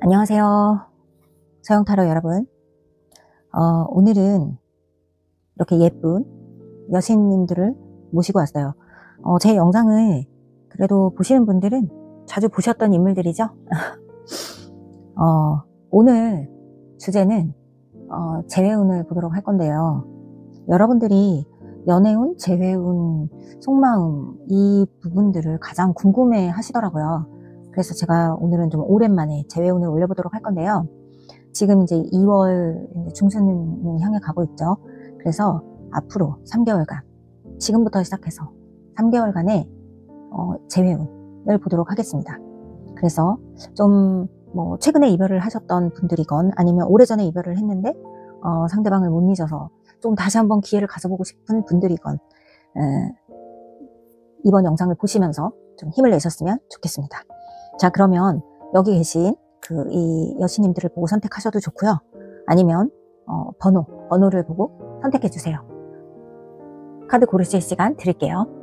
안녕하세요. 서영타로 여러분. 오늘은 이렇게 예쁜 여신님들을 모시고 왔어요. 제 영상을 그래도 보시는 분들은 자주 보셨던 인물들이죠. 오늘 주제는 재회운을 보도록 할 건데요. 여러분들이 연애운, 재회운, 속마음 이 부분들을 가장 궁금해 하시더라고요. 그래서 제가 오늘은 좀 오랜만에 재회운을 올려보도록 할 건데요. 지금 이제 2월 중순을 향해 가고 있죠. 그래서 앞으로 3개월간, 지금부터 시작해서 3개월간의 재회운을 보도록 하겠습니다. 그래서 좀 뭐 최근에 이별을 하셨던 분들이건 아니면 오래전에 이별을 했는데 상대방을 못 잊어서 좀 다시 한번 기회를 가져보고 싶은 분들이건 이번 영상을 보시면서 좀 힘을 내셨으면 좋겠습니다. 자, 그러면 여기 계신 이 여신님들을 보고 선택하셔도 좋고요. 아니면 번호를 보고 선택해 주세요. 카드 고르실 시간 드릴게요.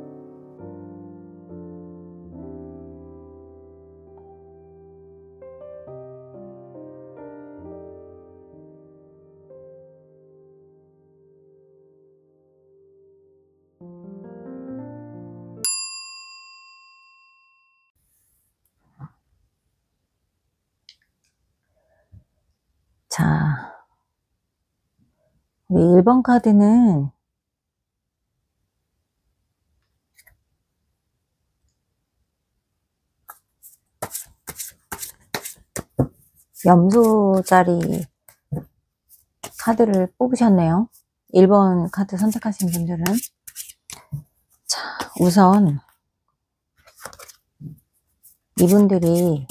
자, 우리 1번 카드는 염소자리 카드를 뽑으셨네요. 1번 카드 선택하신 분들은. 자, 우선 이분들이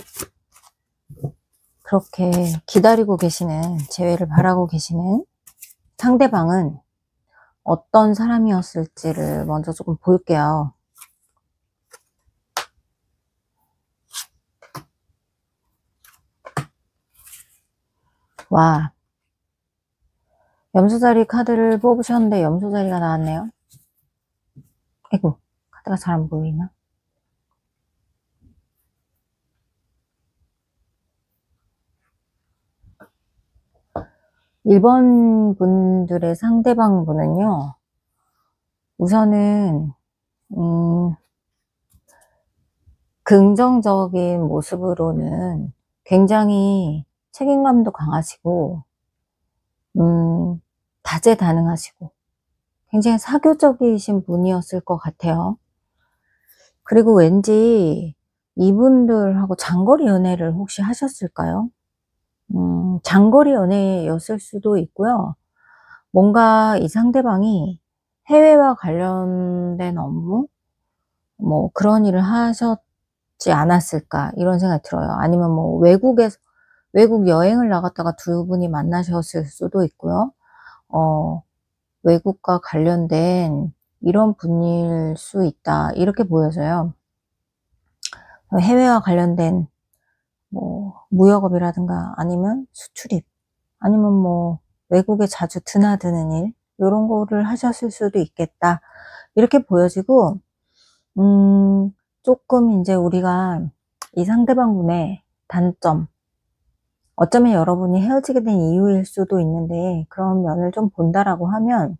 그렇게 기다리고 계시는, 재회를 바라고 계시는 상대방은 어떤 사람이었을지를 먼저 조금 볼게요. 와, 염소자리 카드를 뽑으셨는데 염소자리가 나왔네요. 아이고, 카드가 잘 안 보이나? 일본 분들의 상대방 분은요, 우선은 긍정적인 모습으로는 굉장히 책임감도 강하시고 다재다능하시고 굉장히 사교적이신 분이었을 것 같아요. 그리고 왠지 이분들하고 장거리 연애를 혹시 하셨을까요? 장거리 연애였을 수도 있고요. 뭔가 이 상대방이 해외와 관련된 업무? 뭐 그런 일을 하셨지 않았을까 이런 생각이 들어요. 아니면 뭐 외국 여행을 나갔다가 두 분이 만나셨을 수도 있고요. 외국과 관련된 이런 분일 수 있다 이렇게 보여져요. 해외와 관련된 뭐 무역업이라든가 아니면 수출입 아니면 뭐 외국에 자주 드나드는 일 요런 거를 하셨을 수도 있겠다 이렇게 보여지고 조금 이제 우리가 이 상대방분의 단점, 어쩌면 여러분이 헤어지게 된 이유일 수도 있는데 그런 면을 좀 본다라고 하면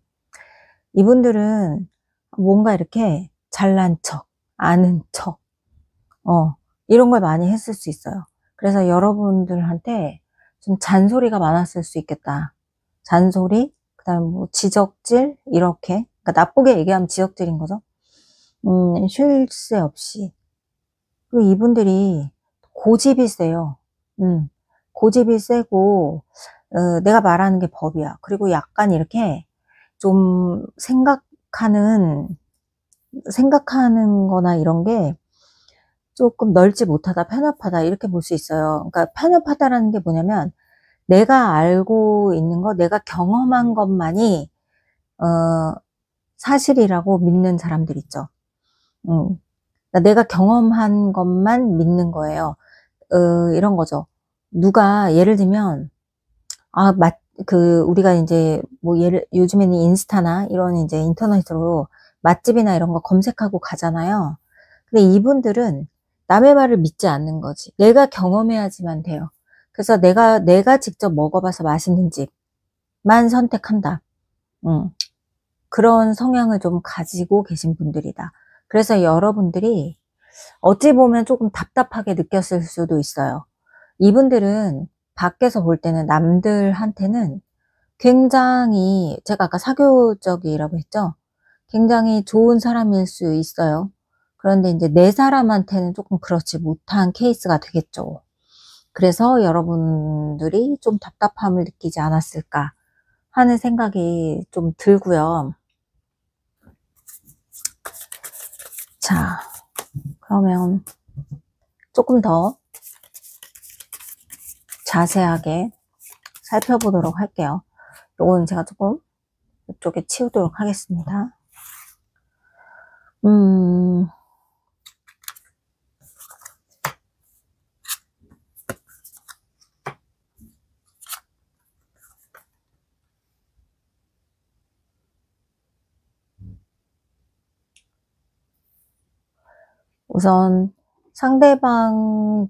이분들은 뭔가 이렇게 잘난 척, 아는 척, 이런 걸 많이 했을 수 있어요. 그래서 여러분들한테 좀 잔소리가 많았을 수 있겠다. 잔소리, 그 다음에 뭐 지적질, 이렇게. 그러니까 나쁘게 얘기하면 지적질인 거죠. 쉴 새 없이. 그리고 이분들이 고집이 세요. 고집이 세고, 내가 말하는 게 법이야. 그리고 약간 이렇게 좀 생각하는 거나 이런 게 조금 넓지 못하다, 편협하다, 이렇게 볼 수 있어요. 그러니까 편협하다라는 게 뭐냐면, 내가 알고 있는 거, 내가 경험한 것만이, 사실이라고 믿는 사람들 있죠. 그러니까 내가 경험한 것만 믿는 거예요. 이런 거죠. 누가, 예를 들면, 우리가 이제, 뭐, 요즘에는 인스타나 이런 이제 인터넷으로 맛집이나 이런 거 검색하고 가잖아요. 근데 이분들은 남의 말을 믿지 않는 거지. 내가 경험해야지만 돼요. 그래서 내가 직접 먹어봐서 맛있는 집만 선택한다. 그런 성향을 좀 가지고 계신 분들이다. 그래서 여러분들이 어찌 보면 조금 답답하게 느꼈을 수도 있어요. 이분들은 밖에서 볼 때는 남들한테는 굉장히, 제가 아까 사교적이라고 했죠? 굉장히 좋은 사람일 수 있어요. 그런데 이제 내 사람한테는 조금 그렇지 못한 케이스가 되겠죠. 그래서 여러분들이 좀 답답함을 느끼지 않았을까 하는 생각이 좀 들고요. 자, 그러면 조금 더 자세하게 살펴보도록 할게요. 요건 제가 조금 이쪽에 치우도록 하겠습니다. 우선 상대방의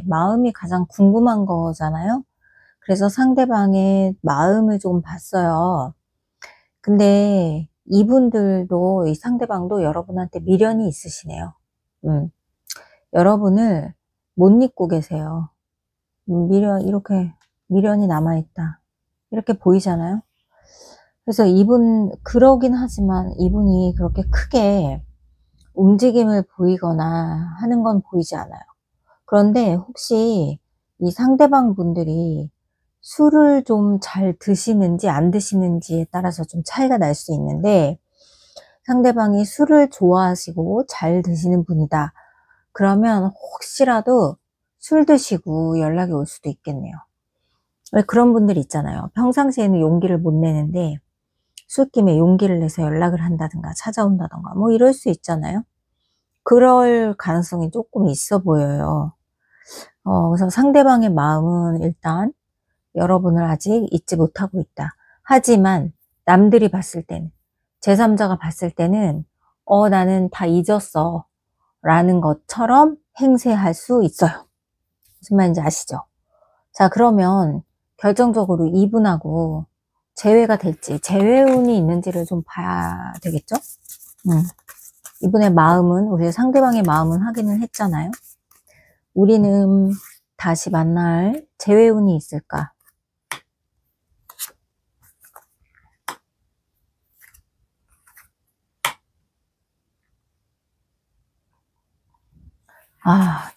마음이 가장 궁금한 거잖아요. 그래서 상대방의 마음을 좀 봤어요. 근데 이분들도, 이 상대방도 여러분한테 미련이 있으시네요. 여러분을 못 잊고 계세요. 이렇게 미련이 남아있다, 이렇게 보이잖아요. 그래서 그러긴 하지만 이분이 그렇게 크게 움직임을 보이거나 하는 건 보이지 않아요. 그런데 혹시 이 상대방 분들이 술을 좀 잘 드시는지 안 드시는지에 따라서 좀 차이가 날 수 있는데, 상대방이 술을 좋아하시고 잘 드시는 분이다 그러면 혹시라도 술 드시고 연락이 올 수도 있겠네요. 왜 그런 분들이 있잖아요. 평상시에는 용기를 못 내는데 술김에 용기를 내서 연락을 한다든가 찾아온다든가 뭐 이럴 수 있잖아요. 그럴 가능성이 조금 있어 보여요. 그래서 상대방의 마음은 일단 여러분을 아직 잊지 못하고 있다. 하지만 남들이 봤을 때는, 제3자가 봤을 때는 나는 다 잊었어 라는 것처럼 행세할 수 있어요. 무슨 말인지 아시죠? 자, 그러면 결정적으로 이분하고 재회가 될지, 재회운이 있는지를 좀 봐야 되겠죠? 이분의 마음은, 우리 상대방의 마음은 확인을 했잖아요. 우리는 다시 만날 재회운이 있을까?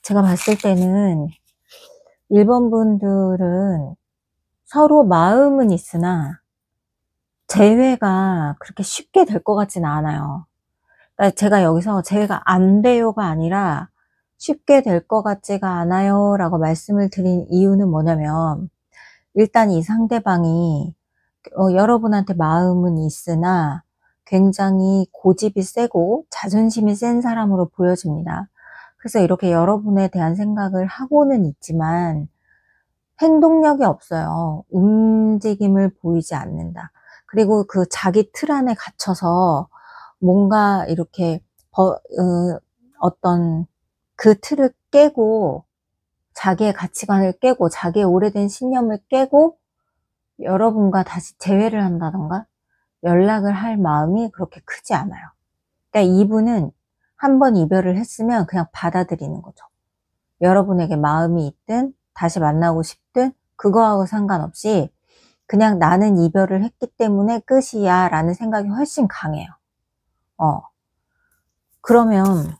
제가 봤을 때는 1번 분들은 서로 마음은 있으나 재회가 그렇게 쉽게 될 것 같지는 않아요. 그러니까 제가 여기서 재회가 안 돼요가 아니라 쉽게 될 것 같지가 않아요 라고 말씀을 드린 이유는 뭐냐면, 일단 이 상대방이 여러분한테 마음은 있으나 굉장히 고집이 세고 자존심이 센 사람으로 보여집니다. 그래서 이렇게 여러분에 대한 생각을 하고는 있지만 행동력이 없어요. 움직임을 보이지 않는다. 그리고 그 자기 틀 안에 갇혀서 뭔가 이렇게 어떤 그 틀을 깨고, 자기의 가치관을 깨고, 자기의 오래된 신념을 깨고 여러분과 다시 재회를 한다던가 연락을 할 마음이 그렇게 크지 않아요. 그러니까 이분은 한번 이별을 했으면 그냥 받아들이는 거죠. 여러분에게 마음이 있든 다시 만나고 싶든 그거하고 상관없이 그냥 나는 이별을 했기 때문에 끝이야 라는 생각이 훨씬 강해요. 그러면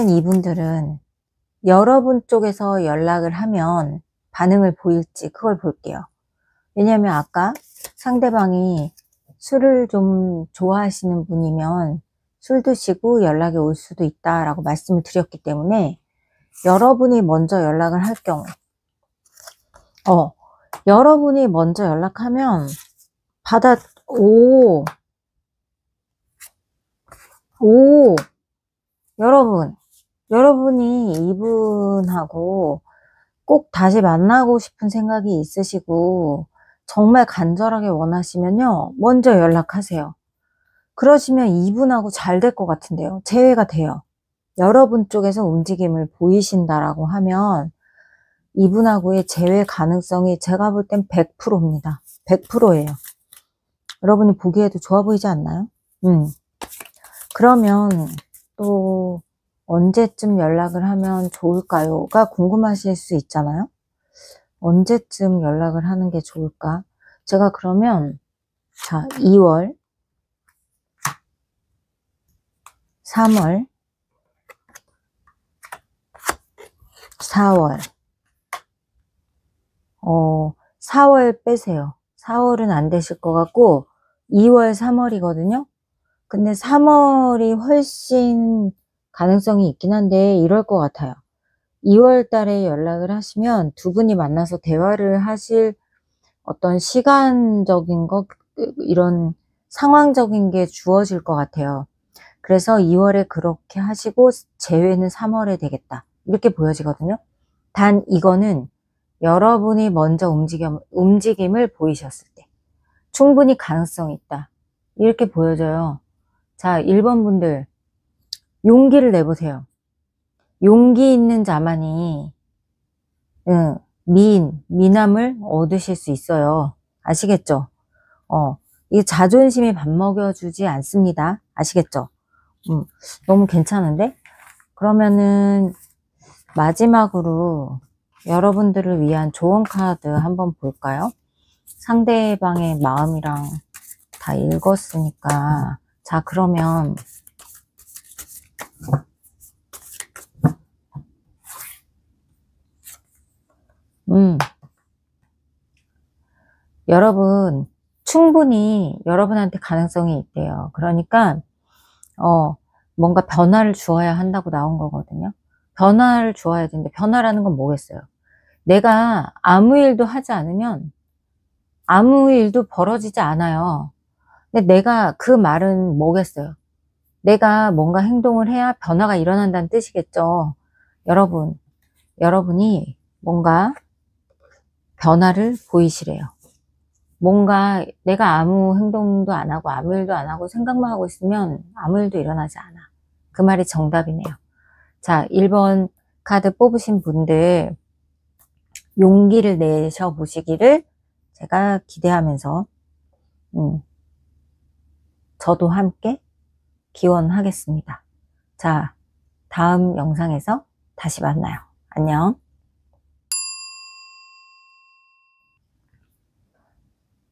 이분들은 여러분 쪽에서 연락을 하면 반응을 보일지 그걸 볼게요. 왜냐하면 아까 상대방이 술을 좀 좋아하시는 분이면 술 드시고 연락이 올 수도 있다라고 말씀을 드렸기 때문에, 여러분이 먼저 연락을 할 경우, 여러분이 먼저 연락하면 여러분이 이분하고 꼭 다시 만나고 싶은 생각이 있으시고 정말 간절하게 원하시면요, 먼저 연락하세요. 그러시면 이분하고 잘 될 것 같은데요. 재회가 돼요. 여러분 쪽에서 움직임을 보이신다라고 하면 이분하고의 재회 가능성이 제가 볼 땐 100%입니다. 100%예요. 여러분이 보기에도 좋아 보이지 않나요? 그러면 또 언제쯤 연락을 하면 좋을까요?가 궁금하실 수 있잖아요. 언제쯤 연락을 하는 게 좋을까? 제가 그러면 자 2월, 3월, 4월 4월 빼세요. 4월은 안 되실 것 같고 2월, 3월이거든요. 근데 3월이 훨씬 가능성이 있긴 한데 이럴 것 같아요. 2월 달에 연락을 하시면 두 분이 만나서 대화를 하실 어떤 시간적인 것, 이런 상황적인 게 주어질 것 같아요. 그래서 2월에 그렇게 하시고 재회는 3월에 되겠다. 이렇게 보여지거든요. 단 이거는 여러분이 먼저 움직임을 보이셨을 때 충분히 가능성이 있다. 이렇게 보여져요. 자, 1번 분들 용기를 내보세요. 용기 있는 자만이 미남을 얻으실 수 있어요. 아시겠죠? 이게 자존심이 밥 먹여주지 않습니다. 아시겠죠? 너무 괜찮은데? 그러면은 마지막으로 여러분들을 위한 조언 카드 한번 볼까요? 상대방의 마음이랑 다 읽었으니까. 자, 그러면 여러분 충분히 여러분한테 가능성이 있대요. 그러니까 뭔가 변화를 주어야 한다고 나온 거거든요. 변화를 주어야 되는데 변화라는 건 뭐겠어요? 내가 아무 일도 하지 않으면 아무 일도 벌어지지 않아요. 근데 내가 그 말은 뭐겠어요? 내가 뭔가 행동을 해야 변화가 일어난다는 뜻이겠죠. 여러분이 뭔가 변화를 보이시래요. 뭔가 내가 아무 행동도 안 하고 아무 일도 안 하고 생각만 하고 있으면 아무 일도 일어나지 않아. 그 말이 정답이네요. 자, 1번 카드 뽑으신 분들 용기를 내셔 보시기를 제가 기대하면서 저도 함께 기원하겠습니다. 자, 다음 영상에서 다시 만나요. 안녕.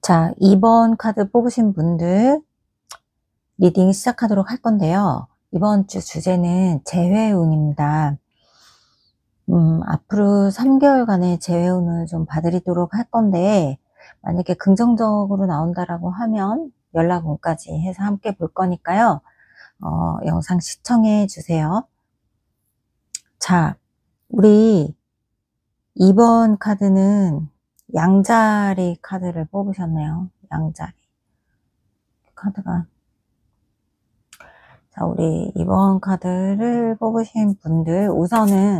자, 2번 카드 뽑으신 분들 리딩 시작하도록 할 건데요. 이번 주 주제는 재회운입니다. 앞으로 3개월간의 재회운을 좀 봐드리도록 할 건데 만약에 긍정적으로 나온다라고 하면 연락운까지 해서 함께 볼 거니까요. 영상 시청해 주세요. 자, 우리 2번 카드는 양자리 카드를 뽑으셨네요. 양자리 카드가. 자, 우리 2번 카드를 뽑으신 분들 우선은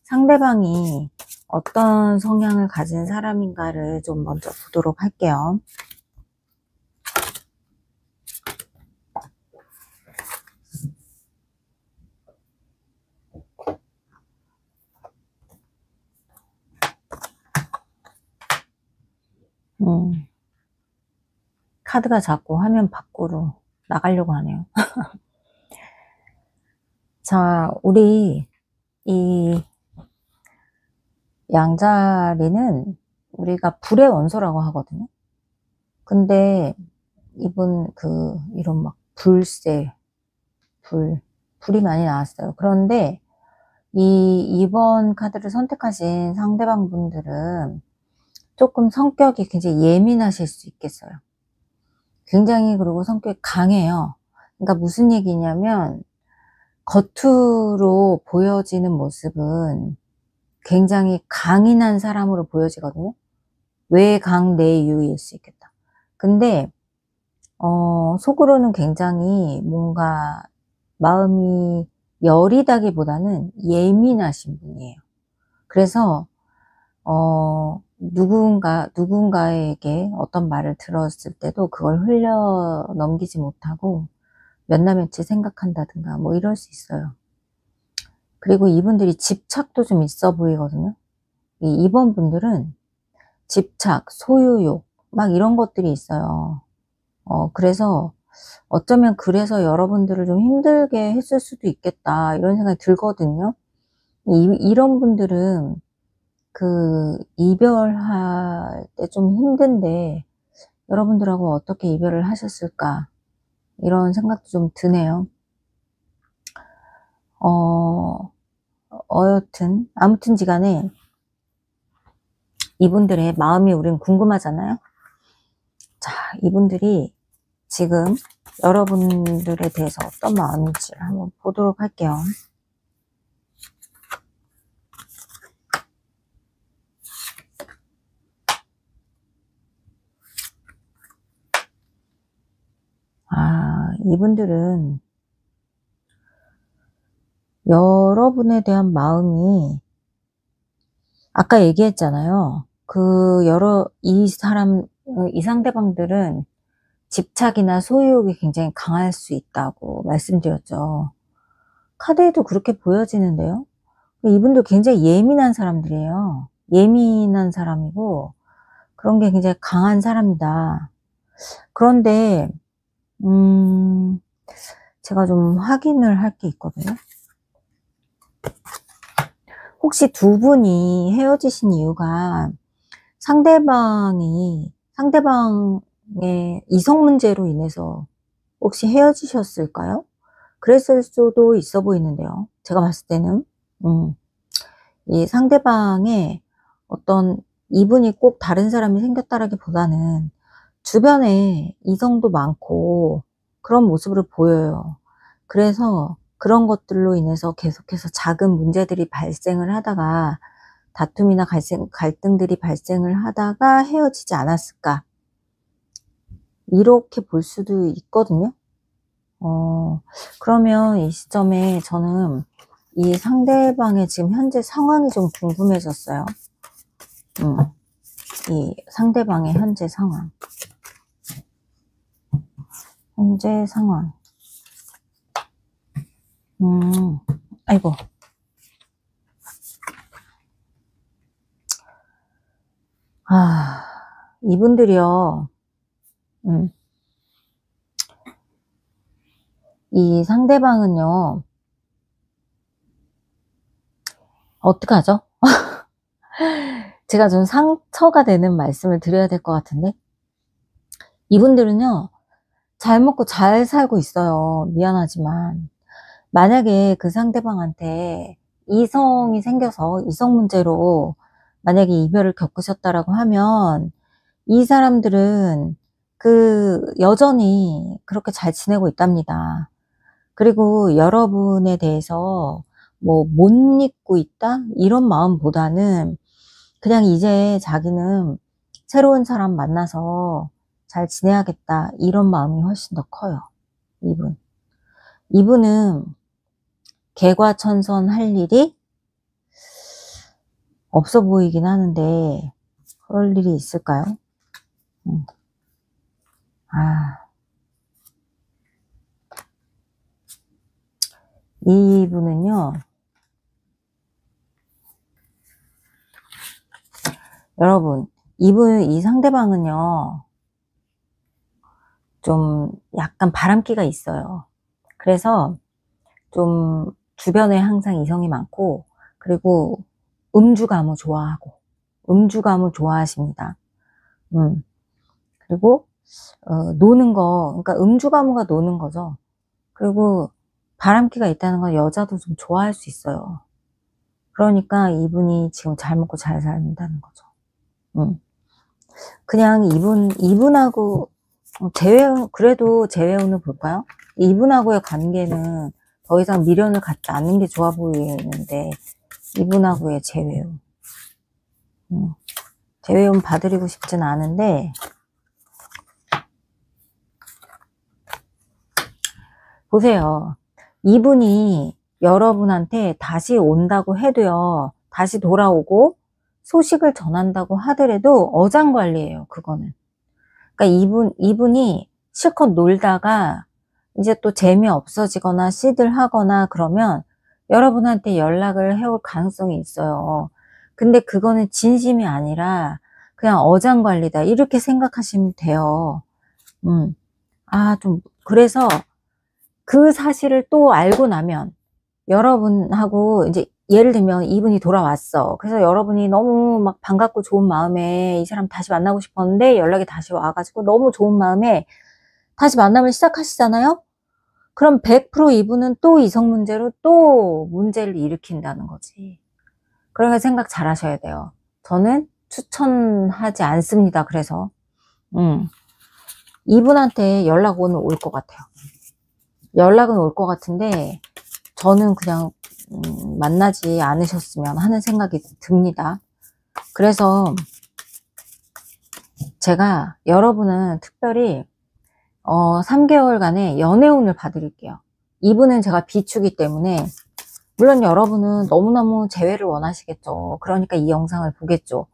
상대방이 어떤 성향을 가진 사람인가를 좀 먼저 보도록 할게요. 카드가 자꾸 화면 밖으로 나가려고 하네요. 자, 우리 이 양자리는 우리가 불의 원소라고 하거든요. 근데 이분 이런 막 불이 많이 나왔어요. 그런데 2번 카드를 선택하신 상대방 분들은 조금 성격이 굉장히 예민하실 수 있겠어요. 굉장히 그리고 성격이 강해요. 그러니까 무슨 얘기냐면 겉으로 보여지는 모습은 굉장히 강인한 사람으로 보여지거든요. 외강 내유일 수 있겠다. 근데 속으로는 굉장히 뭔가 마음이 여리다기보다는 예민하신 분이에요. 그래서 누군가에게 어떤 말을 들었을 때도 그걸 흘려 넘기지 못하고 몇 날 며칠 생각한다든가 뭐 이럴 수 있어요. 그리고 이분들이 집착도 좀 있어 보이거든요. 이 2번 분들은 집착, 소유욕 막 이런 것들이 있어요. 그래서 어쩌면 그래서 여러분들을 좀 힘들게 했을 수도 있겠다 이런 생각이 들거든요. 이런 분들은 그 이별할 때 좀 힘든데 여러분들하고 어떻게 이별을 하셨을까 이런 생각도 좀 드네요. 여튼 아무튼지 간에 이분들의 마음이 우린 궁금하잖아요. 자, 이분들이 지금 여러분들에 대해서 어떤 마음인지 한번 보도록 할게요. 이분들은 여러분에 대한 마음이 아까 얘기했잖아요. 이 상대방들은 집착이나 소유욕이 굉장히 강할 수 있다고 말씀드렸죠. 카드에도 그렇게 보여지는데요. 이분도 굉장히 예민한 사람들이에요. 예민한 사람이고 그런 게 굉장히 강한 사람이다. 그런데 제가 좀 확인을 할 게 있거든요. 혹시 두 분이 헤어지신 이유가 상대방의 이성 문제로 인해서 혹시 헤어지셨을까요? 그랬을 수도 있어 보이는데요. 제가 봤을 때는 이 상대방의 어떤 이분이 꼭 다른 사람이 생겼다라기보다는 주변에 이성도 많고 그런 모습으로 보여요. 그래서 그런 것들로 인해서 계속해서 작은 문제들이 발생을 하다가 다툼이나 갈등들이 발생을 하다가 헤어지지 않았을까 이렇게 볼 수도 있거든요. 그러면 이 시점에 저는 이 상대방의 지금 현재 상황이 좀 궁금해졌어요. 이 상대방의 현재 상황. 아이고. 이분들이요. 이 상대방은요. 어떡하죠? 제가 좀 상처가 되는 말씀을 드려야 될 것 같은데. 이분들은요. 잘 먹고 잘 살고 있어요. 미안하지만. 만약에 그 상대방한테 이성이 생겨서 이성 문제로 만약에 이별을 겪으셨다라고 하면 이 사람들은 여전히 그렇게 잘 지내고 있답니다. 그리고 여러분에 대해서 뭐 못 잊고 있다? 이런 마음보다는 그냥 이제 자기는 새로운 사람 만나서 잘 지내야겠다 이런 마음이 훨씬 더 커요. 이분은 개과천선할 일이 없어 보이긴 하는데 그럴 일이 있을까요? 이분은요. 여러분, 이 상대방은요. 좀 약간 바람기가 있어요. 그래서 좀 주변에 항상 이성이 많고 그리고 음주가무 좋아하십니다. 그리고 노는 거, 그러니까 음주가무가 노는 거죠. 그리고 바람기가 있다는 건 여자도 좀 좋아할 수 있어요. 그러니까 이분이 지금 잘 먹고 잘 산다는 거죠. 그냥 이분하고 그래도 재회운을 볼까요? 이분하고의 관계는 더 이상 미련을 갖지 않는 게 좋아 보이는데 이분하고의 재회운. 재회운 봐드리고 싶진 않은데 보세요. 이분이 여러분한테 다시 온다고 해도요. 다시 돌아오고 소식을 전한다고 하더라도 어장관리예요. 그거는. 그러니까 이분이 실컷 놀다가 이제 또 재미없어지거나 시들하거나 그러면 여러분한테 연락을 해올 가능성이 있어요. 근데 그거는 진심이 아니라 그냥 어장관리다 이렇게 생각하시면 돼요. 그래서 그 사실을 또 알고 나면 여러분하고 이제 예를 들면 이분이 돌아왔어. 그래서 여러분이 너무 막 반갑고 좋은 마음에 이 사람 다시 만나고 싶었는데 연락이 다시 와가지고 너무 좋은 마음에 다시 만남을 시작하시잖아요. 그럼 100% 이분은 또 이성 문제로 또 문제를 일으킨다는 거지. 그러니까 생각 잘 하셔야 돼요. 저는 추천하지 않습니다. 그래서 이분한테 연락은 올 것 같아요. 연락은 올 것 같은데 저는 그냥 만나지 않으셨으면 하는 생각이 듭니다. 그래서 제가 여러분은 특별히 3개월간의 연애운을 봐드릴게요. 이분은 제가 비추기 때문에 물론 여러분은 너무너무 재회를 원하시겠죠. 그러니까 이 영상을 보겠죠.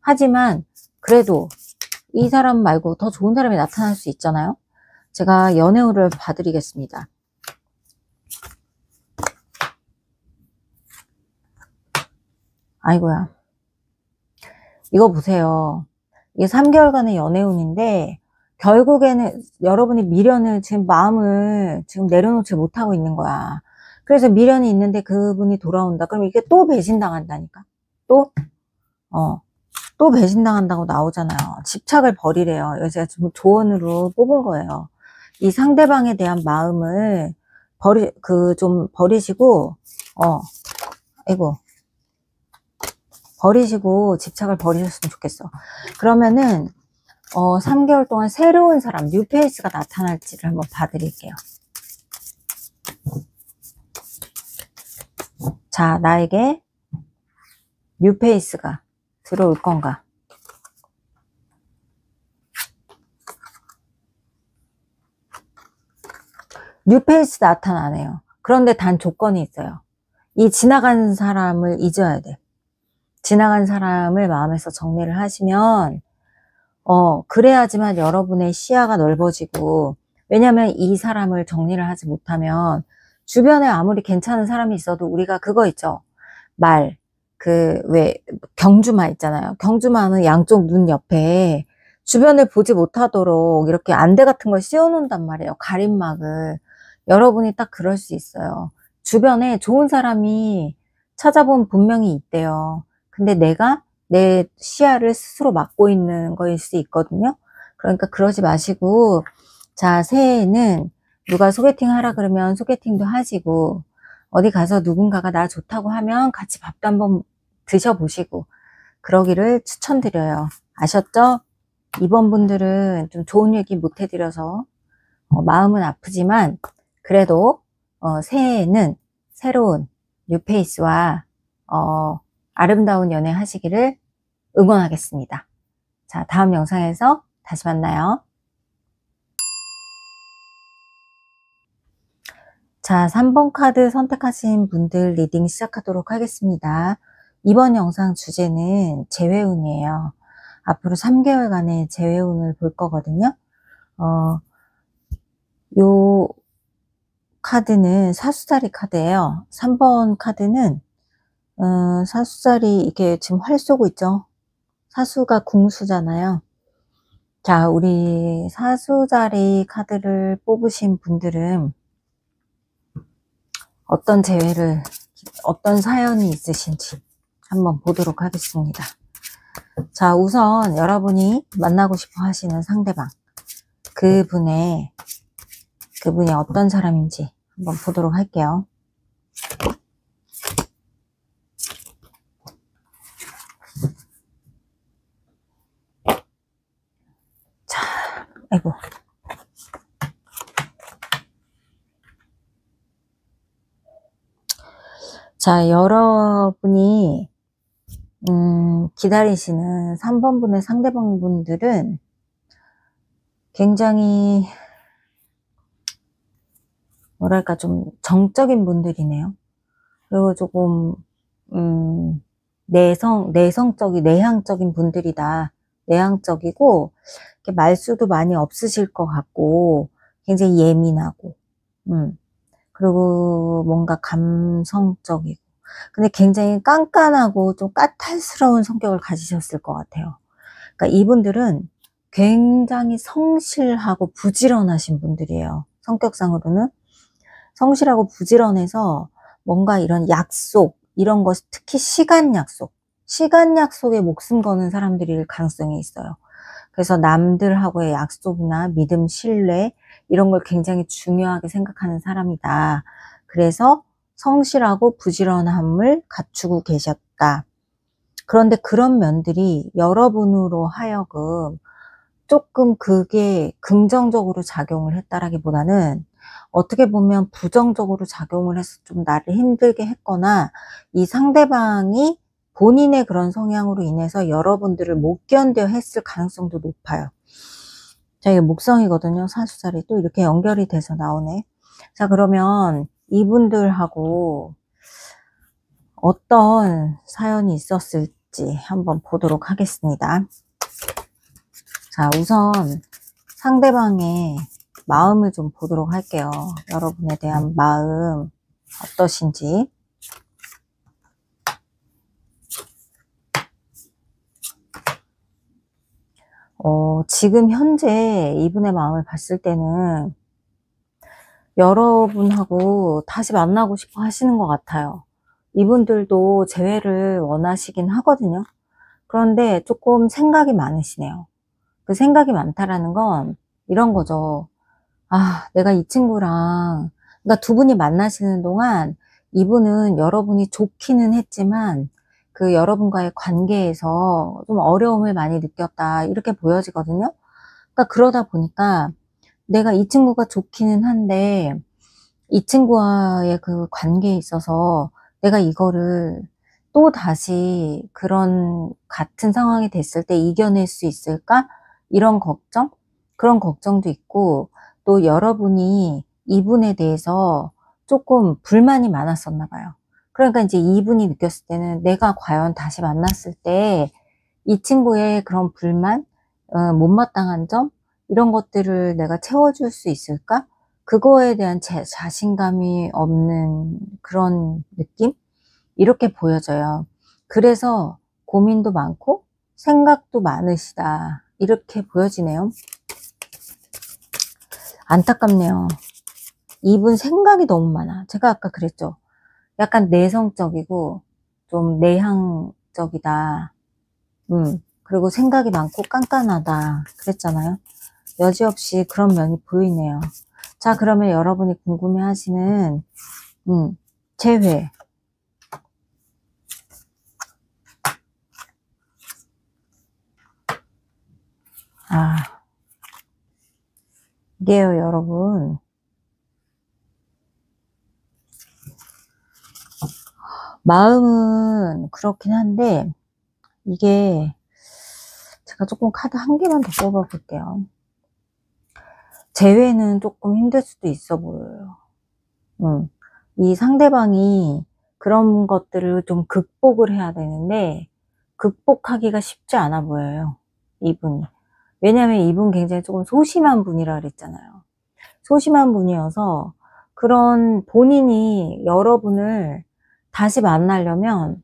하지만 그래도 이 사람 말고 더 좋은 사람이 나타날 수 있잖아요. 제가 연애운을 봐드리겠습니다. 아이고야. 이거 보세요. 이게 3개월간의 연애운인데 결국에는 여러분이 미련을 지금 마음을 지금 내려놓지 못하고 있는 거야. 그래서 미련이 있는데 그분이 돌아온다. 그럼 이게 또 배신당한다니까. 또 배신당한다고 나오잖아요. 집착을 버리래요. 이거 제가 지금 조언으로 뽑은 거예요. 이 상대방에 대한 마음을 좀 버리시고, 버리시고 집착을 버리셨으면 좋겠어. 그러면은 3개월 동안 새로운 사람, 뉴페이스가 나타날지를 한번 봐드릴게요. 자, 나에게 뉴페이스가 들어올 건가? 뉴페이스 나타나네요. 그런데 단 조건이 있어요. 이 지나간 사람을 잊어야 돼. 지나간 사람을 마음에서 정리를 하시면 그래야지만 여러분의 시야가 넓어지고, 왜냐면 이 사람을 정리를 하지 못하면 주변에 아무리 괜찮은 사람이 있어도 우리가 그거 있죠. 왜 경주마 있잖아요. 경주마는 양쪽 눈 옆에 주변을 보지 못하도록 이렇게 안대 같은 걸 씌워 놓는단 말이에요. 가림막을. 여러분이 딱 그럴 수 있어요. 주변에 좋은 사람이 찾아보면 분명히 있대요. 근데 내가 내 시야를 스스로 막고 있는 거일 수 있거든요. 그러니까 그러지 마시고, 자, 새해에는 누가 소개팅 하라 그러면 소개팅도 하시고, 어디 가서 누군가가 나 좋다고 하면 같이 밥도 한번 드셔보시고 그러기를 추천드려요. 아셨죠? 이번 분들은 좀 좋은 얘기 못 해드려서 마음은 아프지만 그래도 새해에는 새로운 뉴페이스와 아름다운 연애 하시기를 응원하겠습니다. 자, 다음 영상에서 다시 만나요. 자, 3번 카드 선택하신 분들 리딩 시작하도록 하겠습니다. 이번 영상 주제는 재회운이에요. 앞으로 3개월간의 재회운을 볼 거거든요. 요 카드는 사수자리 카드예요. 3번 카드는 사수자리, 이게 지금 활 쏘고 있죠. 사수가 궁수잖아요. 자, 우리 사수자리 카드를 뽑으신 분들은 어떤 사연이 있으신지 한번 보도록 하겠습니다. 자, 우선 여러분이 만나고 싶어 하시는 상대방, 그분이 어떤 사람인지 한번 보도록 할게요. 자, 아이고. 자, 여러분이 기다리시는 3번 분의 상대방 분들은 굉장히 뭐랄까 좀 정적인 분들이네요. 그리고 조금 내향적인 분들이다. 내향적이고 말수도 많이 없으실 것 같고 굉장히 예민하고 그리고 뭔가 감성적이고, 근데 굉장히 깐깐하고 좀 까탈스러운 성격을 가지셨을 것 같아요. 그러니까 이분들은 굉장히 성실하고 부지런하신 분들이에요. 성격상으로는 성실하고 부지런해서 뭔가 이런 약속, 이런 것, 특히 시간 약속에 목숨 거는 사람들일 가능성이 있어요. 그래서 남들하고의 약속이나 믿음, 신뢰 이런 걸 굉장히 중요하게 생각하는 사람이다. 그래서 성실하고 부지런함을 갖추고 계셨다. 그런데 그런 면들이 여러분으로 하여금 조금 그게 긍정적으로 작용을 했다라기보다는 어떻게 보면 부정적으로 작용을 해서 좀 나를 힘들게 했거나, 이 상대방이 본인의 그런 성향으로 인해서 여러분들을 못 견뎌 했을 가능성도 높아요. 자, 이게 목성이거든요. 사수자리 또 이렇게 연결이 돼서 나오네. 자, 그러면 이분들하고 어떤 사연이 있었을지 한번 보도록 하겠습니다. 자, 우선 상대방의 마음을 좀 보도록 할게요. 여러분에 대한 마음 어떠신지. 지금 현재 이분의 마음을 봤을 때는 여러분하고 다시 만나고 싶어 하시는 것 같아요. 이분들도 재회를 원하시긴 하거든요. 그런데 조금 생각이 많으시네요. 그 생각이 많다라는 건 이런 거죠. 아, 내가 이 친구랑, 그러니까 두 분이 만나시는 동안 이분은 여러분이 좋기는 했지만 그 여러분과의 관계에서 좀 어려움을 많이 느꼈다, 이렇게 보여지거든요. 그러니까 그러다 보니까 내가 이 친구가 좋기는 한데 이 친구와의 그 관계에 있어서 내가 이거를 또 다시 그런 같은 상황이 됐을 때 이겨낼 수 있을까? 이런 걱정? 그런 걱정도 있고, 또 여러분이 이분에 대해서 조금 불만이 많았었나 봐요. 그러니까 이제 이분이 느꼈을 때는 내가 과연 다시 만났을 때 이 친구의 그런 불만, 못마땅한 점, 이런 것들을 내가 채워줄 수 있을까? 그거에 대한 자신감이 없는 그런 느낌? 이렇게 보여져요. 그래서 고민도 많고 생각도 많으시다, 이렇게 보여지네요. 안타깝네요. 이분 생각이 너무 많아. 제가 아까 그랬죠. 약간 내성적이고 좀 내향적이다. 그리고 생각이 많고 깐깐하다 그랬잖아요. 여지없이 그런 면이 보이네요. 자, 그러면 여러분이 궁금해 하시는 재회. 이게요, 여러분. 마음은 그렇긴 한데 이게 제가 조금 카드 한 개만 더 뽑아 볼게요. 재회는 조금 힘들 수도 있어 보여요. 이 상대방이 그런 것들을 좀 극복을 해야 되는데 극복하기가 쉽지 않아 보여요, 이분이. 왜냐면 이분 굉장히 조금 소심한 분이라 그랬잖아요. 소심한 분이어서 그런 본인이 여러분을 다시 만나려면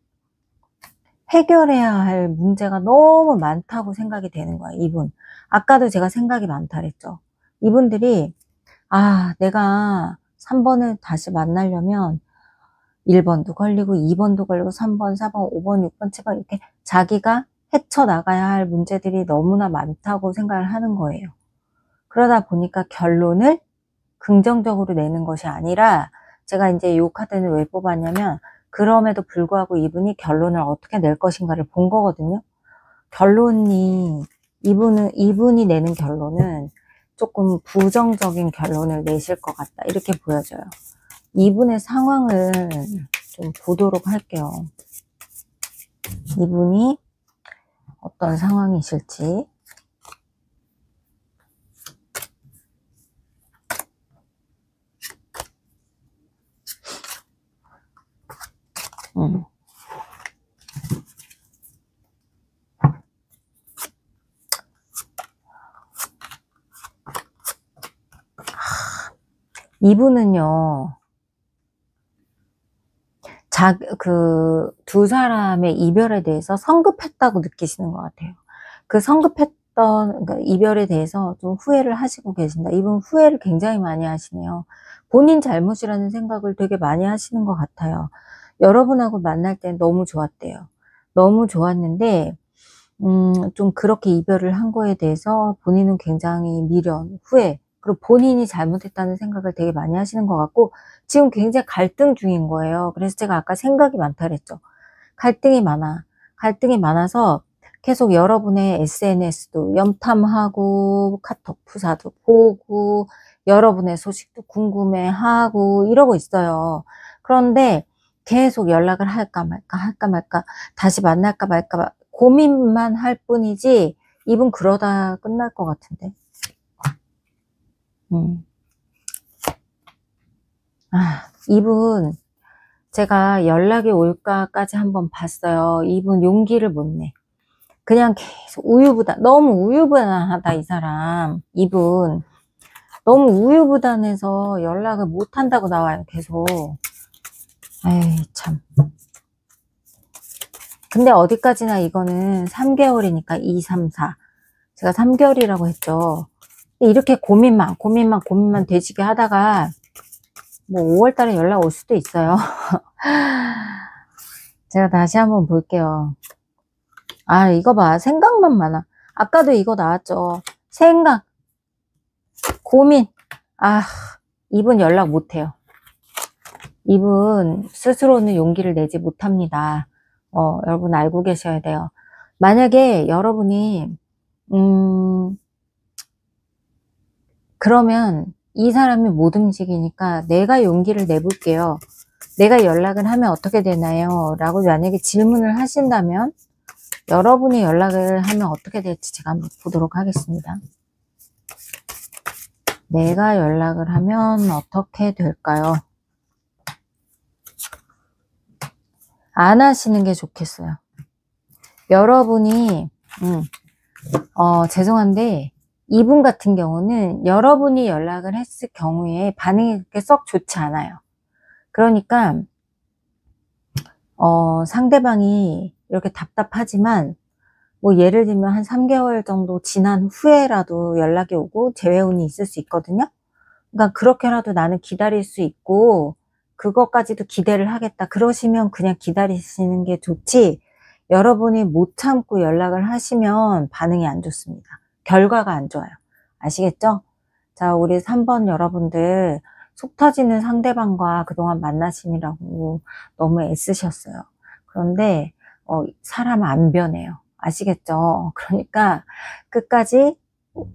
해결해야 할 문제가 너무 많다고 생각이 되는 거예요, 이분. 아까도 제가 생각이 많다 그랬죠. 이분들이, 아, 내가 3번을 다시 만나려면 1번도 걸리고 2번도 걸리고 3번, 4번, 5번, 6번, 7번 이렇게 자기가 헤쳐나가야 할 문제들이 너무나 많다고 생각을 하는 거예요. 그러다 보니까 결론을 긍정적으로 내는 것이 아니라, 제가 이제 이 카드는 왜 뽑았냐면 그럼에도 불구하고 이분이 결론을 어떻게 낼 것인가를 본 거거든요. 결론이, 이분이 내는 결론은 조금 부정적인 결론을 내실 것 같다, 이렇게 보여져요. 이분의 상황을 좀 보도록 할게요. 이분이 어떤 상황이실지. 이분은요, 두 사람의 이별에 대해서 성급했다고 느끼시는 것 같아요. 그 성급했던 그러니까 이별에 대해서 좀 후회를 하시고 계신다. 이분 후회를 굉장히 많이 하시네요. 본인 잘못이라는 생각을 되게 많이 하시는 것 같아요. 여러분하고 만날 때 너무 좋았대요. 너무 좋았는데 좀 그렇게 이별을 한 거에 대해서 본인은 굉장히 미련, 후회, 그리고 본인이 잘못했다는 생각을 되게 많이 하시는 것 같고, 지금 굉장히 갈등 중인 거예요. 그래서 제가 아까 생각이 많다 그랬죠. 갈등이 많아. 갈등이 많아서 계속 여러분의 SNS도 염탐하고, 카톡 프사도 보고, 여러분의 소식도 궁금해하고, 이러고 있어요. 그런데 계속 연락을 할까 말까, 다시 만날까 말까 고민만 할 뿐이지, 이분 그러다 끝날 것 같은데. 이분 제가 연락이 올까까지 한번 봤어요. 이분 용기를 못 내. 그냥 계속 너무 우유부단하다, 이 사람. 이분 너무 우유부단해서 연락을 못 한다고 나와요, 계속. 에이, 참. 근데 어디까지나 이거는 3개월이니까 2, 3, 4. 제가 3개월이라고 했죠. 이렇게 고민만 되지게 하다가 뭐 5월 달에 연락 올 수도 있어요. 제가 다시 한번 볼게요. 이거 봐. 생각만 많아. 아까도 이거 나왔죠. 생각, 고민. 이분 연락 못해요. 이분 스스로는 용기를 내지 못합니다. 여러분 알고 계셔야 돼요. 만약에 여러분이 그러면 이 사람이 못 움직이니까 내가 용기를 내볼게요. 내가 연락을 하면 어떻게 되나요? 라고 만약에 질문을 하신다면 여러분이 연락을 하면 어떻게 될지 제가 한번 보도록 하겠습니다. 내가 연락을 하면 어떻게 될까요? 안 하시는 게 좋겠어요. 여러분이 죄송한데 이분 같은 경우는 여러분이 연락을 했을 경우에 반응이 그렇게 썩 좋지 않아요. 그러니까 상대방이 이렇게 답답하지만 뭐 예를 들면 한 3개월 정도 지난 후에라도 연락이 오고 재회운이 있을 수 있거든요. 그러니까 그렇게라도 나는 기다릴 수 있고 그것까지도 기대를 하겠다. 그러시면 그냥 기다리시는 게 좋지, 여러분이 못 참고 연락을 하시면 반응이 안 좋습니다. 결과가 안 좋아요. 아시겠죠? 자, 우리 3번 여러분들 속 터지는 상대방과 그동안 만나시느라고 너무 애쓰셨어요. 그런데 사람 안 변해요. 아시겠죠? 그러니까 끝까지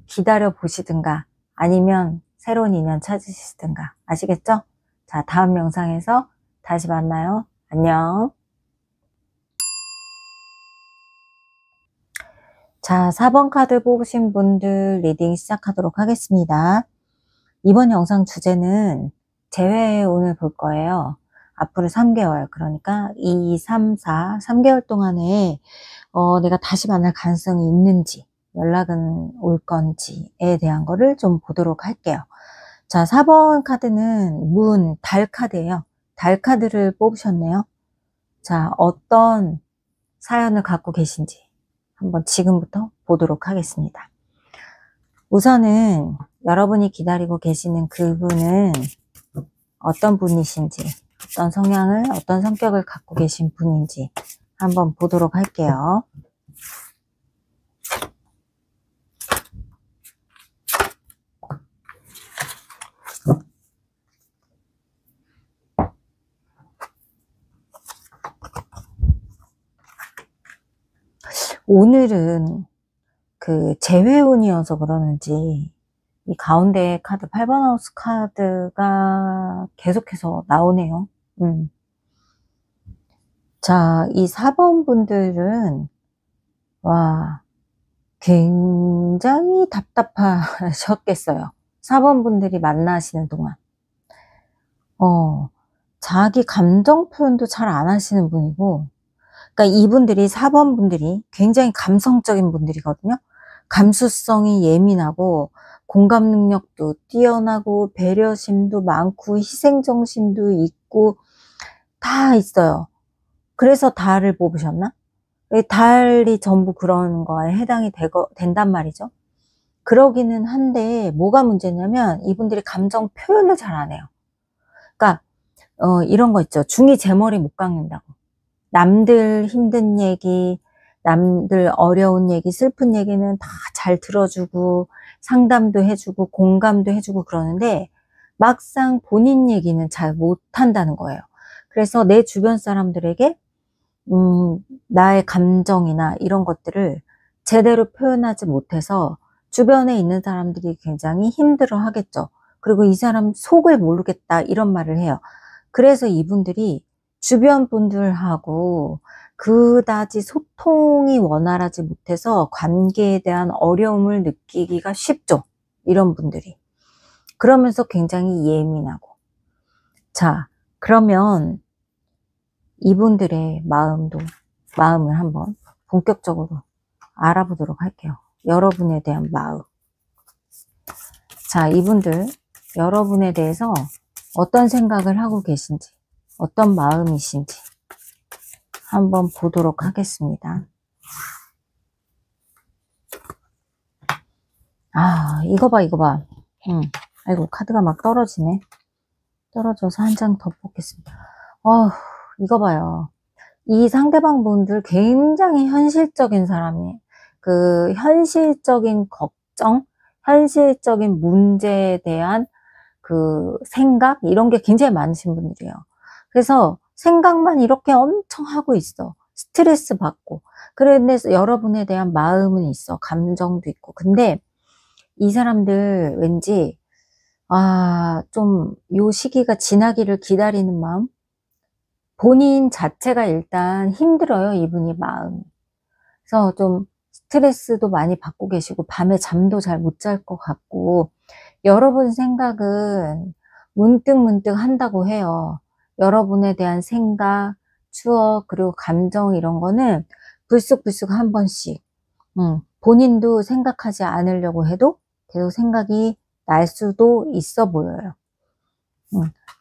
기다려 보시든가 아니면 새로운 인연 찾으시든가. 아시겠죠? 자, 다음 영상에서 다시 만나요. 안녕. 자, 4번 카드 뽑으신 분들 리딩 시작하도록 하겠습니다. 이번 영상 주제는 재회운을 볼 거예요. 앞으로 3개월, 그러니까 2, 3, 4, 3개월 동안에 내가 다시 만날 가능성이 있는지, 연락은 올 건지에 대한 거를 좀 보도록 할게요. 자, 4번 카드는 달 카드예요. 달 카드를 뽑으셨네요. 자, 어떤 사연을 갖고 계신지 한번 지금부터 보도록 하겠습니다. 우선은 여러분이 기다리고 계시는 그분은 어떤 분이신지, 어떤 성향을, 어떤 성격을 갖고 계신 분인지 한번 보도록 할게요. 오늘은 그 재회운이어서 그러는지 이 가운데 카드 8번 하우스 카드가 계속해서 나오네요. 자, 이 4번 분들은 굉장히 답답하셨겠어요. 4번 분들이 만나시는 동안 자기 감정 표현도 잘 안 하시는 분이고, 그러니까 이분들이 4번 분들이 굉장히 감성적인 분들이거든요. 감수성이 예민하고 공감 능력도 뛰어나고 배려심도 많고 희생정신도 있고 다 있어요. 그래서 달을 뽑으셨나? 달이 전부 그런 거에 해당이 된단 말이죠. 그러기는 한데 뭐가 문제냐면 이분들이 감정 표현을 잘 안 해요. 그러니까 이런 거 있죠. 중이 제 머리 못 깎는다고. 남들 힘든 얘기, 남들 어려운 얘기, 슬픈 얘기는 다 잘 들어주고 상담도 해주고 공감도 해주고 그러는데 막상 본인 얘기는 잘 못한다는 거예요. 그래서 내 주변 사람들에게 나의 감정이나 이런 것들을 제대로 표현하지 못해서 주변에 있는 사람들이 굉장히 힘들어 하겠죠. 그리고 이 사람 속을 모르겠다 이런 말을 해요. 그래서 이분들이 주변 분들하고 그다지 소통이 원활하지 못해서 관계에 대한 어려움을 느끼기가 쉽죠. 이런 분들이. 그러면서 굉장히 예민하고. 자, 그러면 이분들의 마음을 한번 본격적으로 알아보도록 할게요. 여러분에 대한 마음. 자, 이분들 여러분에 대해서 어떤 생각을 하고 계신지, 어떤 마음이신지 한번 보도록 하겠습니다. 아, 이거 봐, 이거 봐. 아이고, 카드가 막 떨어지네. 떨어져서 한 장 더 뽑겠습니다. 이거 봐요. 이 상대방 분들 굉장히 현실적인 사람이에요. 그 현실적인 걱정, 현실적인 문제에 대한 그 생각 이런 게 굉장히 많으신 분들이에요. 그래서 생각만 이렇게 엄청 하고 있어. 스트레스 받고. 그런데 여러분에 대한 마음은 있어. 감정도 있고. 근데 이 사람들 왠지 좀 요 시기가 지나기를 기다리는 마음? 본인 자체가 일단 힘들어요. 이분이 마음이. 그래서 좀 스트레스도 많이 받고 계시고 밤에 잠도 잘 못 잘 것 같고 여러분 생각은 문득문득 한다고 해요. 여러분에 대한 생각, 추억, 그리고 감정 이런 거는 불쑥불쑥 한 번씩 본인도 생각하지 않으려고 해도 계속 생각이 날 수도 있어 보여요.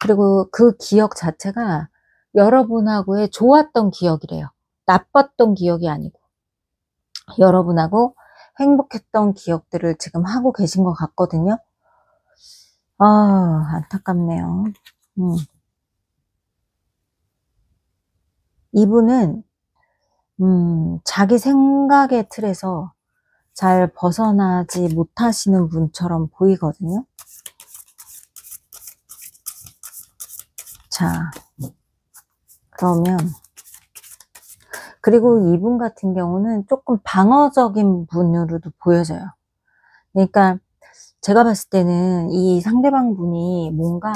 그리고 그 기억 자체가 여러분하고의 좋았던 기억이래요. 나빴던 기억이 아니고 여러분하고 행복했던 기억들을 지금 하고 계신 것 같거든요. 안타깝네요. 이분은 자기 생각의 틀에서 잘 벗어나지 못하시는 분처럼 보이거든요. 자, 그러면 그리고 이분 같은 경우는 조금 방어적인 분으로도 보여져요. 그러니까 제가 봤을 때는 이 상대방 분이 뭔가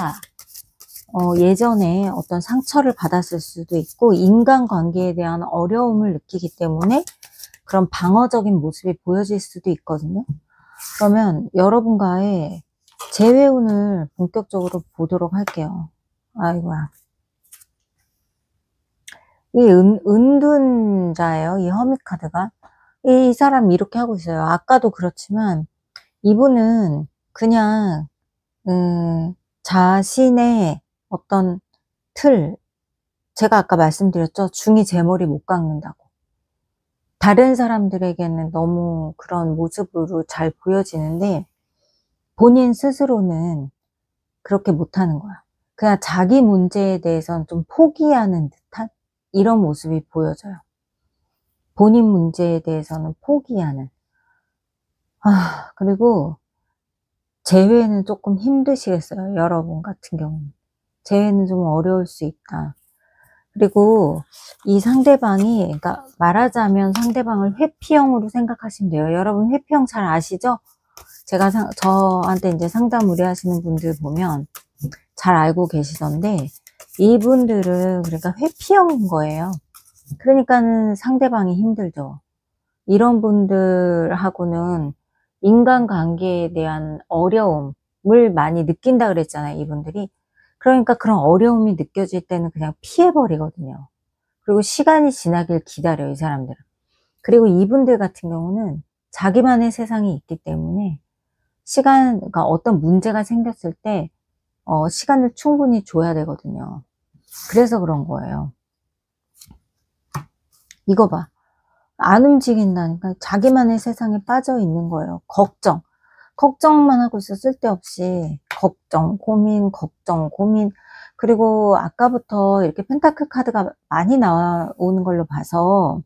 예전에 어떤 상처를 받았을 수도 있고 인간관계에 대한 어려움을 느끼기 때문에 그런 방어적인 모습이 보여질 수도 있거든요. 그러면 여러분과의 재회운을 본격적으로 보도록 할게요. 아이고야. 이 은둔자예요. 이 허밋 카드가. 이 사람 이렇게 하고 있어요. 아까도 그렇지만 이분은 그냥 자신의 어떤 틀, 제가 아까 말씀드렸죠. 중이 제 머리 못 깎는다고. 다른 사람들에게는 너무 그런 모습으로 잘 보여지는데 본인 스스로는 그렇게 못하는 거야. 그냥 자기 문제에 대해서는 좀 포기하는 듯한 이런 모습이 보여져요. 본인 문제에 대해서는 포기하는. 그리고 재회는 조금 힘드시겠어요. 여러분 같은 경우는. 재회는 좀 어려울 수 있다. 그리고 이 상대방이, 그러니까 말하자면 상대방을 회피형으로 생각하시면 돼요. 여러분 회피형 잘 아시죠? 제가 저한테 이제 상담 의뢰하시는 분들 보면 잘 알고 계시던데 이분들은 그러니까 회피형인 거예요. 그러니까는 상대방이 힘들죠. 이런 분들하고는 인간관계에 대한 어려움을 많이 느낀다 그랬잖아요, 이분들이. 그러니까 그런 어려움이 느껴질 때는 그냥 피해버리거든요. 그리고 시간이 지나길 기다려요, 이 사람들은. 그리고 이분들 같은 경우는 자기만의 세상이 있기 때문에 그러니까 어떤 문제가 생겼을 때 시간을 충분히 줘야 되거든요. 그래서 그런 거예요. 이거 봐. 안 움직인다니까. 자기만의 세상에 빠져 있는 거예요. 걱정만 하고 있어. 쓸데없이 걱정, 고민. 그리고 아까부터 이렇게 펜타클 카드가 많이 나오는 걸로 봐서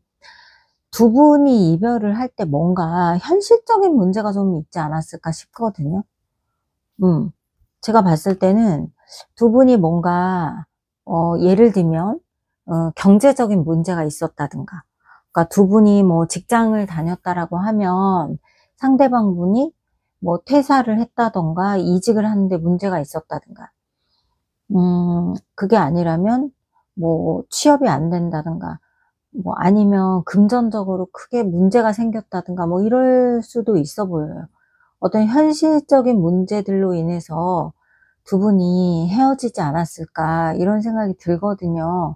두 분이 이별을 할 때 뭔가 현실적인 문제가 좀 있지 않았을까 싶거든요. 제가 봤을 때는 두 분이 뭔가 예를 들면 경제적인 문제가 있었다든가, 그러니까 두 분이 뭐 직장을 다녔다라고 하면 상대방 분이 뭐 퇴사를 했다던가 이직을 하는데 문제가 있었다든가, 그게 아니라면 뭐 취업이 안 된다든가, 뭐 아니면 금전적으로 크게 문제가 생겼다든가, 뭐 이럴 수도 있어 보여요. 어떤 현실적인 문제들로 인해서 두 분이 헤어지지 않았을까, 이런 생각이 들거든요.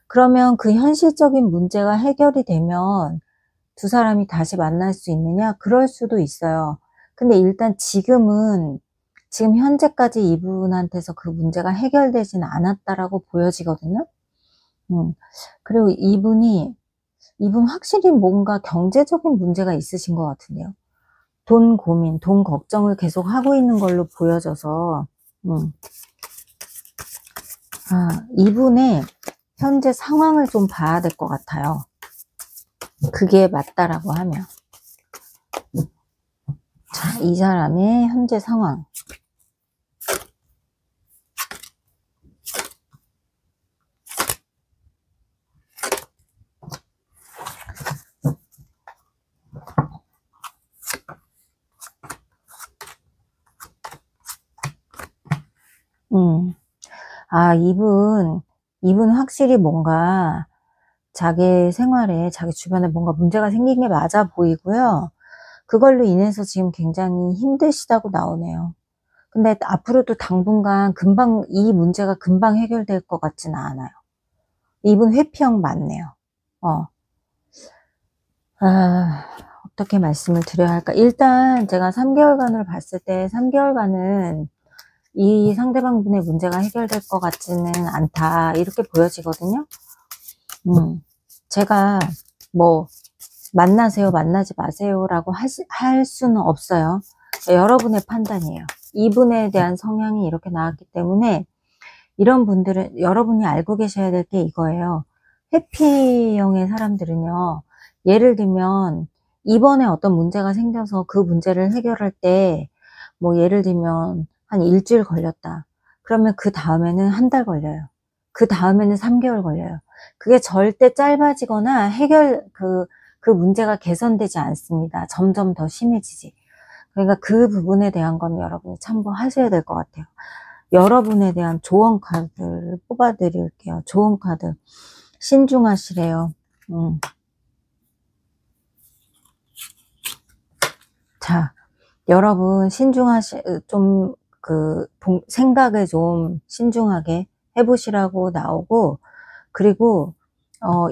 그러면 그 현실적인 문제가 해결이 되면 두 사람이 다시 만날 수 있느냐? 그럴 수도 있어요. 근데 일단 지금 현재까지 이분한테서 그 문제가 해결되진 않았다라고 보여지거든요. 그리고 이분 확실히 뭔가 경제적인 문제가 있으신 것 같은데요. 돈 고민, 돈 걱정을 계속 하고 있는 걸로 보여져서, 이분의 현재 상황을 좀 봐야 될 것 같아요. 그게 맞다라고 하면. 자, 이 사람의 현재 상황. 이분 확실히 뭔가 자기 생활에, 자기 주변에 뭔가 문제가 생긴 게 맞아 보이고요. 그걸로 인해서 지금 굉장히 힘드시다고 나오네요. 근데 앞으로도 당분간 이 문제가 금방 해결될 것 같지는 않아요. 이분 회피형 맞네요. 어떻게 말씀을 드려야 할까? 일단 제가 3개월간을 봤을 때 3개월간은 이 상대방 분의 문제가 해결될 것 같지는 않다, 이렇게 보여지거든요. 제가 뭐 만나세요, 만나지 마세요 라고 할 수는 없어요. 여러분의 판단이에요. 이분에 대한 성향이 이렇게 나왔기 때문에 이런 분들은, 여러분이 알고 계셔야 될 게 이거예요. 회피형의 사람들은요, 예를 들면 이번에 어떤 문제가 생겨서 그 문제를 해결할 때, 뭐 예를 들면 한 일주일 걸렸다. 그러면 그 다음에는 한 달 걸려요. 그 다음에는 3개월 걸려요. 그게 절대 짧아지거나 그 문제가 개선되지 않습니다. 점점 더 심해지지. 그러니까 그 부분에 대한 건 여러분이 참고하셔야 될 것 같아요. 여러분에 대한 조언 카드를 뽑아 드릴게요. 조언 카드. 신중하시래요. 자, 여러분 생각을 좀 신중하게 해보시라고 나오고, 그리고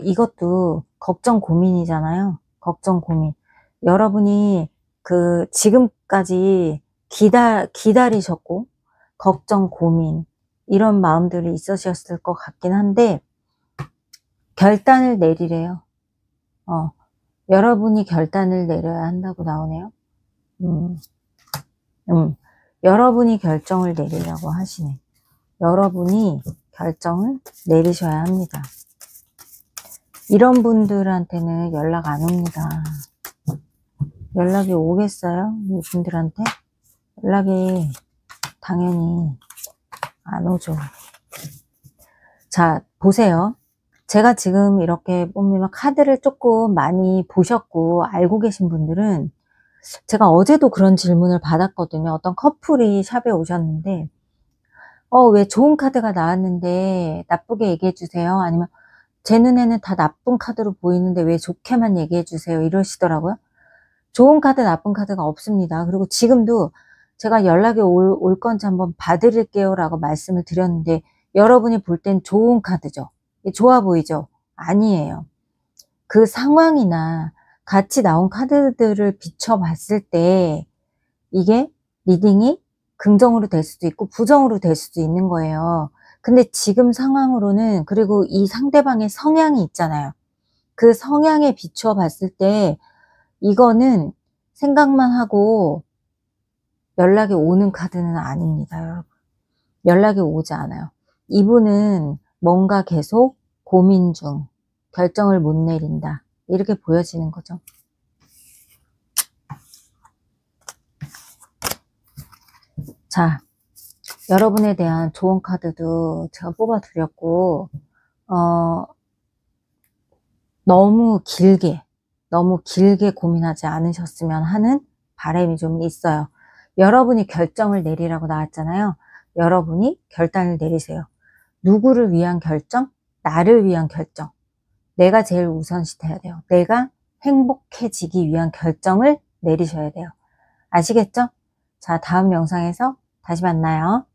이것도 걱정 고민이잖아요. 걱정 고민. 여러분이 지금까지 기다리셨고, 걱정 고민, 이런 마음들이 있으셨을 것 같긴 한데, 결단을 내리래요. 여러분이 결단을 내려야 한다고 나오네요. 여러분이 결정을 내리라고 하시네. 여러분이 결정을 내리셔야 합니다. 이런 분들한테는 연락 안 옵니다. 연락이 오겠어요? 이분들한테? 연락이 당연히 안 오죠. 자, 보세요. 제가 지금 이렇게 보면 카드를 조금 많이 보셨고 알고 계신 분들은, 제가 어제도 그런 질문을 받았거든요. 어떤 커플이 샵에 오셨는데, 왜 좋은 카드가 나왔는데 나쁘게 얘기해 주세요. 아니면 제 눈에는 다 나쁜 카드로 보이는데 왜 좋게만 얘기해 주세요, 이러시더라고요. 좋은 카드, 나쁜 카드가 없습니다. 그리고 지금도 제가 연락이 올 건지 한번 봐드릴게요 라고 말씀을 드렸는데, 여러분이 볼 땐 좋은 카드죠. 좋아 보이죠? 아니에요. 그 상황이나 같이 나온 카드들을 비춰봤을 때 이게 리딩이 긍정으로 될 수도 있고 부정으로 될 수도 있는 거예요. 근데 지금 상황으로는, 그리고 이 상대방의 성향이 있잖아요. 그 성향에 비추어 봤을 때 이거는 생각만 하고 연락이 오는 카드는 아닙니다, 여러분. 연락이 오지 않아요. 이분은 뭔가 계속 고민 중, 결정을 못 내린다, 이렇게 보여지는 거죠. 자, 여러분에 대한 조언 카드도 제가 뽑아 드렸고, 너무 길게 고민하지 않으셨으면 하는 바람이 좀 있어요. 여러분이 결정을 내리라고 나왔잖아요. 여러분이 결단을 내리세요. 누구를 위한 결정? 나를 위한 결정. 내가 제일 우선시 돼야 돼요. 내가 행복해지기 위한 결정을 내리셔야 돼요. 아시겠죠? 자, 다음 영상에서 다시 만나요.